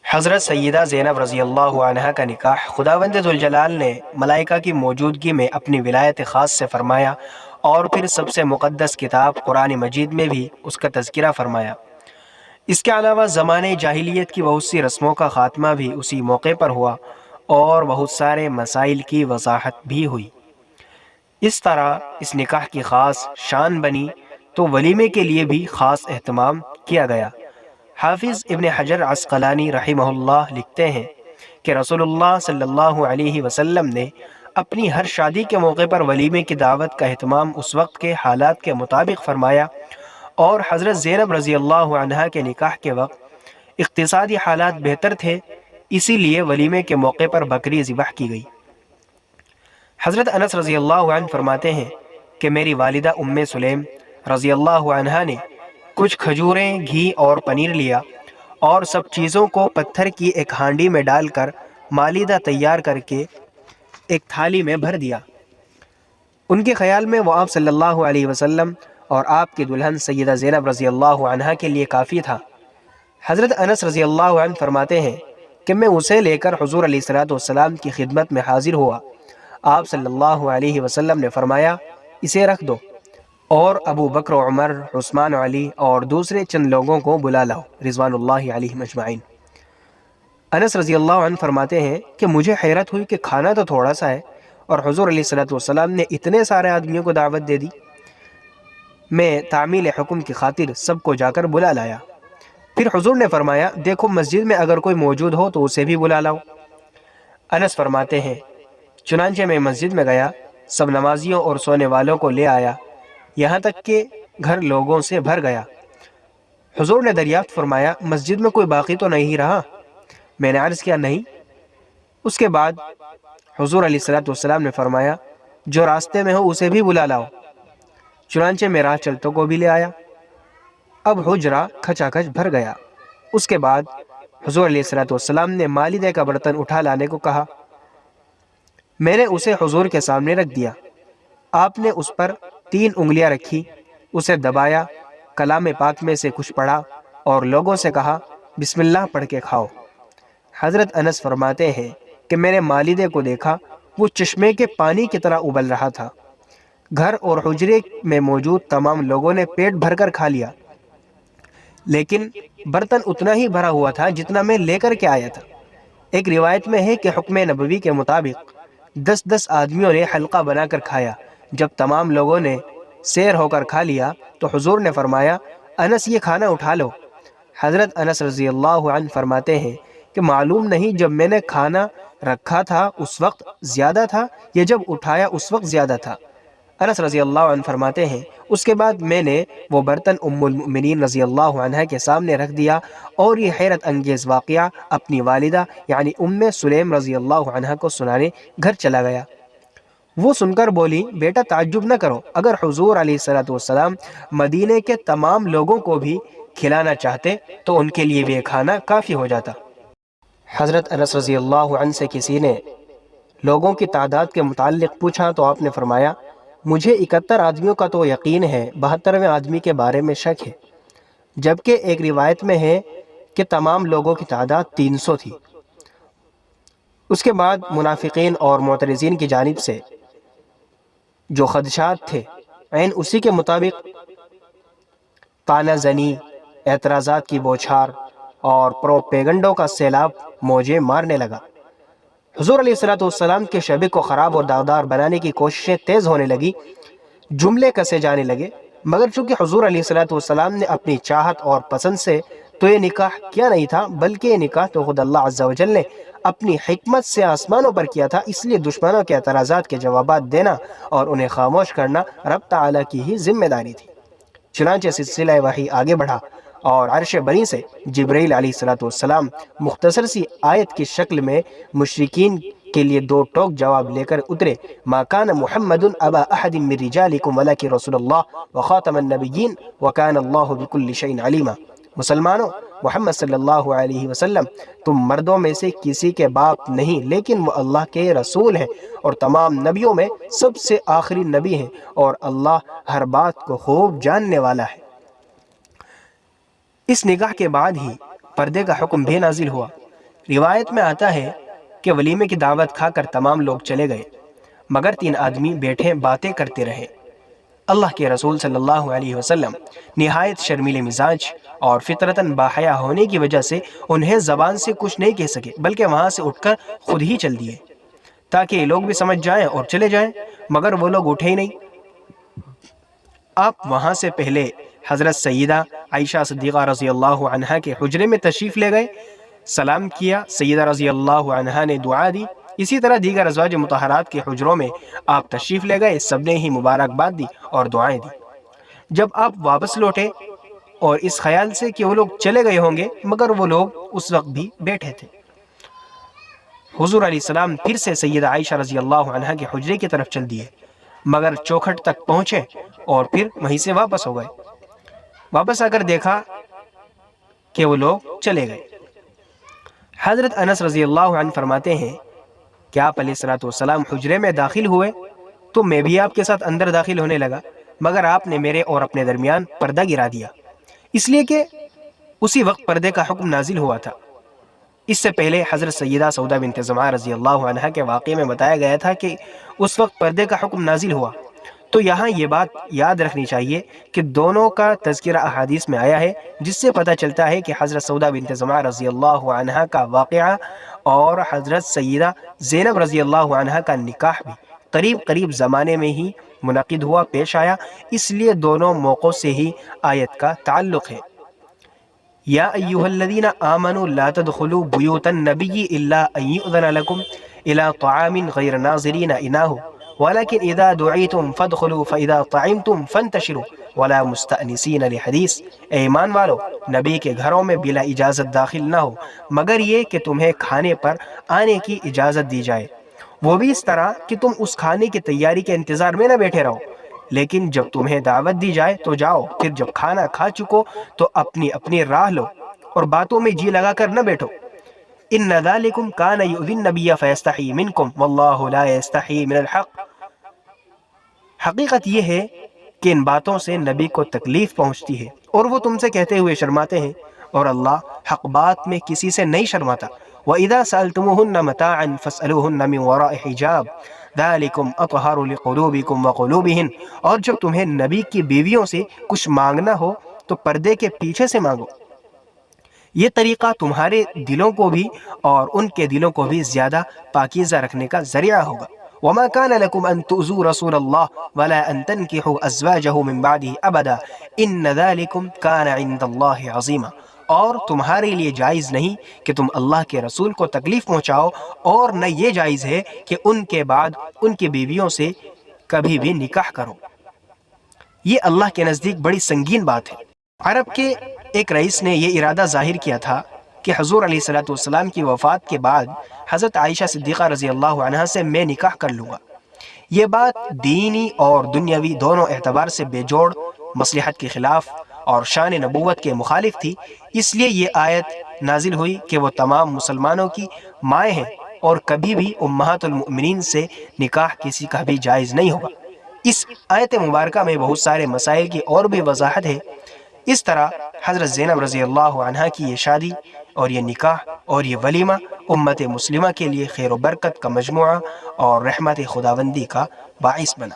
حضرت سیدہ زینب رضی اللہ عنہا کا نکاح خداوند ذوالجلال نے ملائکہ کی موجودگی میں اپنی ولایت خاص سے فرمایا، اور پھر سب سے مقدس کتاب قرآن مجید میں بھی اس کا تذکرہ فرمایا۔ اس کے علاوہ زمانے جاہلیت کی بہت سی رسموں کا خاتمہ بھی اسی موقع پر ہوا، اور بہت سارے مسائل کی وضاحت بھی ہوئی۔ اس طرح اس نکاح کی خاص شان بنی تو ولیمے کے لیے بھی خاص اہتمام کیا گیا۔ حافظ ابن حجر عسقلانی رحمہ اللہ لکھتے ہیں کہ رسول اللہ صلی اللہ علیہ وسلم نے اپنی ہر شادی کے موقع پر ولیمے کی دعوت کا اہتمام اس وقت کے حالات کے مطابق فرمایا، اور حضرت زینب رضی اللہ عنہا کے نکاح کے وقت اقتصادی حالات بہتر تھے، اسی لیے ولیمے کے موقع پر بکری ذبح کی گئی۔ حضرت انس رضی اللہ عنہ فرماتے ہیں کہ میری والدہ ام سلیم رضی اللہ عنہا نے کچھ کھجوریں، گھی اور پنیر لیا اور سب چیزوں کو پتھر کی ایک ہانڈی میں ڈال کر مالیدہ تیار کر کے ایک تھالی میں بھر دیا۔ ان کے خیال میں وہ آپ صلی اللہ علیہ وسلم اور آپ کی دلہن سیدہ زینب رضی اللہ عنہا کے لیے کافی تھا۔ حضرت انس رضی اللہ عنہ فرماتے ہیں کہ میں اسے لے کر حضور علیہ الصلوۃ والسلام کی خدمت میں حاضر ہوا۔ آپ صلی اللہ علیہ وسلم نے فرمایا، اسے رکھ دو، اور ابو بکر و عمر، عثمان و علی اور دوسرے چند لوگوں کو بلا لاؤ رضوان اللہ علیہم اجمعین۔ انس رضی اللہ عنہ فرماتے ہیں کہ مجھے حیرت ہوئی کہ کھانا تو تھوڑا سا ہے اور حضور علیہ الصلوۃ والسلام نے اتنے سارے آدمیوں کو دعوت دے دی۔ میں تعمیل حکم کی خاطر سب کو جا کر بلا لایا۔ پھر حضور نے فرمایا، دیکھو مسجد میں اگر کوئی موجود ہو تو اسے بھی بلا لاؤ۔ انس فرماتے ہیں چنانچہ میں مسجد میں گیا، سب نمازیوں اور سونے والوں کو لے آیا، یہاں تک کہ گھر لوگوں سے بھر گیا۔ حضور نے دریافت فرمایا، مسجد میں کوئی باقی تو نہیں رہا؟ میں نے عرض کیا، نہیں۔ اس کے بعد حضور علیہ الصلوۃ والسلام نے فرمایا، جو راستے میں ہو اسے بھی بلا لاؤ۔ چنانچہ میں راہ چلتوں کو بھی لے آیا۔ اب حجرہ کھچا کھچ بھر گیا۔ اس کے بعد حضور علیہ الصلوۃ والسلام نے مالیدے کا برتن اٹھا لانے کو کہا۔ میں نے اسے حضور کے سامنے رکھ دیا۔ آپ نے اس پر 3 انگلیاں رکھی، اسے دبایا، کلام پاک میں سے کچھ پڑھا اور لوگوں سے کہا، بسم اللہ پڑھ کے کھاؤ۔ حضرت انس فرماتے ہیں کہ میں نے مالیدے کو دیکھا، وہ چشمے کے پانی کی طرح ابل رہا تھا۔ گھر اور حجرے میں موجود تمام لوگوں نے پیٹ بھر کر کھا لیا، لیکن برتن اتنا ہی بھرا ہوا تھا جتنا میں لے کر کے آیا تھا۔ ایک روایت میں ہے کہ حکم نبوی کے مطابق 10 آدمیوں نے حلقہ بنا کر کھایا۔ جب تمام لوگوں نے سیر ہو کر کھا لیا تو حضور نے فرمایا، انس یہ کھانا اٹھا لو۔ حضرت انس رضی اللہ عنہ فرماتے ہیں کہ معلوم نہیں جب میں نے کھانا رکھا تھا اس وقت زیادہ تھا یا جب اٹھایا اس وقت زیادہ تھا۔ انس رضی اللہ عنہ فرماتے ہیں اس کے بعد میں نے وہ برتن ام المؤمنین رضی اللہ عنہ کے سامنے رکھ دیا، اور یہ حیرت انگیز واقعہ اپنی والدہ یعنی ام سلیم رضی اللہ عنہ کو سنانے گھر چلا گیا۔ وہ سن کر بولی، بیٹا تعجب نہ کرو، اگر حضور علیہ الصلوۃ والسلام مدینے کے تمام لوگوں کو بھی کھلانا چاہتے تو ان کے لیے بھی کھانا کافی ہو جاتا۔ حضرت انس رضی اللہ عنہ سے کسی نے لوگوں کی تعداد کے متعلق پوچھا تو آپ نے فرمایا، مجھے 71 آدمیوں کا تو یقین ہے، 72ویں آدمی کے بارے میں شک ہے، جبکہ ایک روایت میں ہے کہ تمام لوگوں کی تعداد 300 تھی۔ اس کے بعد منافقین اور معترضین کی جانب سے جو خدشات تھے عین اسی کے مطابق طعنہ زنی، اعتراضات کی بوچھار اور پروپیگنڈوں کا سیلاب موجیں مارنے لگا۔ حضور علیہ الصلوۃ والسلام کے شبیہ کو خراب اور داغدار بنانے کی کوششیں تیز ہونے لگی، جملے کسے جانے لگے، مگر چونکہ حضور علیہ الصلوۃ والسلام نے اپنی چاہت اور پسند سے تو یہ نکاح کیا نہیں تھا، بلکہ یہ نکاح تو خود اللہ عز و جل نے اپنی حکمت سے آسمانوں پر کیا تھا، اس لیے دشمنوں کے اعتراضات کے جوابات دینا اور انہیں خاموش کرنا رب تعالیٰ کی ہی ذمہ داری تھی۔ چنانچہ سلسلہ وحی آگے بڑھا اور عرش بری سے جبرائیل علیہ الصلوۃ والسلام مختصر سی آیت کی شکل میں مشرکین کے لیے 2 ٹوک جواب لے کر اترے، ما کان محمد ابا احد من رجالکم ولکن رسول اللہ وخاتم النبیین وکان اللہ بکل شیء علیما۔ مسلمانوں، محمد صلی اللہ علیہ وسلم تم مردوں میں سے کسی کے باپ نہیں، لیکن وہ اللہ کے رسول ہیں اور تمام نبیوں میں سب سے آخری نبی ہیں، اور اللہ ہر بات کو خوب جاننے والا ہے۔ اس نکاح کے بعد ہی پردے کا حکم بھی نازل ہوا۔ روایت میں آتا ہے کہ ولیمے کی دعوت کھا کر تمام لوگ چلے گئے مگر 3 آدمی بیٹھے باتیں کرتے رہے۔ اللہ کے رسول صلی اللہ علیہ وسلم نہایت شرمیل مزاج اور فطرتاً باحیا ہونے کی وجہ سے انہیں زبان سے کچھ نہیں کہہ سکے، بلکہ وہاں سے اٹھ کر خود ہی چل دیے تاکہ یہ لوگ بھی سمجھ جائیں اور چلے جائیں، مگر وہ لوگ اٹھے ہی نہیں۔ آپ وہاں سے پہلے حضرت سیدہ عائشہ صدیقہ رضی اللہ عنہا کے حجرے میں تشریف لے گئے، سلام کیا، سیدہ رضی اللہ عنہا نے دعا دی۔ اسی طرح دیگر ازواج مطہرات کے حجروں میں آپ تشریف لے گئے، سب نے ہی مبارکباد دی اور دعائیں دی۔ جب آپ واپس لوٹے اور اس خیال سے کہ وہ لوگ چلے گئے ہوں گے، مگر وہ لوگ اس وقت بھی بیٹھے تھے، حضور علیہ السلام پھر سے سیدہ عائشہ رضی اللہ عنہا کے حجرے کی طرف چل دیے، مگر چوکھٹ تک پہنچے اور پھر وہیں سے واپس ہو گئے۔ واپس آ کر دیکھا کہ وہ لوگ چلے گئے۔ حضرت انس رضی اللہ عنہ فرماتے ہیں کہ آپ علیہ الصلوۃ والسلام حجرے میں داخل ہوئے تو میں بھی آپ کے ساتھ اندر داخل ہونے لگا، مگر آپ نے میرے اور اپنے درمیان پردہ گرا دیا، اس لیے کہ اسی وقت پردے کا حکم نازل ہوا تھا۔ اس سے پہلے حضرت سیدہ سودا بنت زمعہ رضی اللہ عنہا کے واقعے میں بتایا گیا تھا کہ اس وقت پردے کا حکم نازل ہوا۔ تو یہاں یہ بات یاد رکھنی چاہیے کہ دونوں کا تذکرہ احادیث میں آیا ہے، جس سے پتہ چلتا ہے کہ حضرت سودا بنت زمعہ رضی اللہ عنہا کا واقعہ اور حضرت سیدہ زینب رضی اللہ عنہا کا نکاح بھی قریب زمانے میں ہی منعقد ہوا، پیش آیا، اس لیے دونوں موقعوں سے ہی آیت کا تعلق ہے۔ یا ایھا الذین آمنوا لا تدخلوا بیوت النبی الا ان یؤذن لکم الی طعام غیر ناظرین اناہ ولكن اذا دعیتم فادخلوا فاذا طعمتم فانتشروا ولا مستأنسین لحدیث، اے ایمان والو، نبی کے گھروں میں بلا اجازت داخل نہ ہو مگر یہ کہ تمہیں کھانے پر آنے کی اجازت دی جائے، وہ بھی اس طرح کہ تم اس کھانے کی تیاری کے انتظار میں نہ بیٹھے رہو، لیکن جب تمہیں دعوت دی جائے تو جاؤ، پھر جب کھانا کھا چکو تو اپنی اپنی راہ لو اور باتوں میں جی لگا کر نہ بیٹھو۔ ان ذالکم کان یؤذی النبی فیستحی منکم واللہ لا یستحی من الحق، حقیقت یہ ہے کہ ان باتوں سے نبی کو تکلیف پہنچتی ہے اور وہ تم سے کہتے ہوئے شرماتے ہیں، اور اللہ حق بات میں کسی سے نہیں شرماتا۔ وَإِذَا سَأَلْتُمُوهُنَّ مَتَاعًا فَاسْأَلُوهُنَّ مِنْ وَرَاءِ حِجَابٍ ذَلِكُمْ أَطْهَرُ لِقُلُوبِكُمْ وَقُلُوبِهِنْ، اور جب تمہیں نبی کی بیویوں سے کچھ مانگنا ہو تو پردے کے پیچھے سے مانگو، یہ طریقہ تمہارے دلوں کو بھی اور ان کے دلوں کو بھی زیادہ پاکیزہ رکھنے کا ذریعہ ہوگا۔ وما كان لكم أن تؤذوا رسول الله ولا أن تنكحوا أزواجه من بعده أبدا إن ذلكم كان عند الله عظيما، اور تمہارے لیے جائز نہیں کہ تم اللہ کے رسول کو تکلیف پہنچاؤ، اور نہ یہ جائز ہے کہ ان کے بعد ان کی بیویوں سے کبھی بھی نکاح کرو، یہ اللہ کے نزدیک بڑی سنگین بات ہے۔ عرب کے ایک رئیس نے یہ ارادہ ظاہر کیا تھا کہ حضور علیہ الصلوۃ والسلام کی وفات کے بعد حضرت عائشہ صدیقہ رضی اللہ عنہا سے میں نکاح کر لوں گا۔ یہ بات دینی اور دنیاوی دونوں اعتبار سے بے جوڑ، مصلحت کے خلاف اور شان نبوت کے مخالف تھی، اس لیے یہ آیت نازل ہوئی کہ وہ تمام مسلمانوں کی مائیں ہیں اور کبھی بھی امہات المؤمنین سے نکاح کسی کا بھی جائز نہیں ہوگا۔ اس آیت مبارکہ میں بہت سارے مسائل کی اور بھی وضاحت ہے۔ اس طرح حضرت زینب رضی اللہ عنہا کی یہ شادی اور یہ نکاح اور یہ ولیمہ امت مسلمہ کے لیے خیر و برکت کا مجموعہ اور رحمت خداوندی کا باعث بنا۔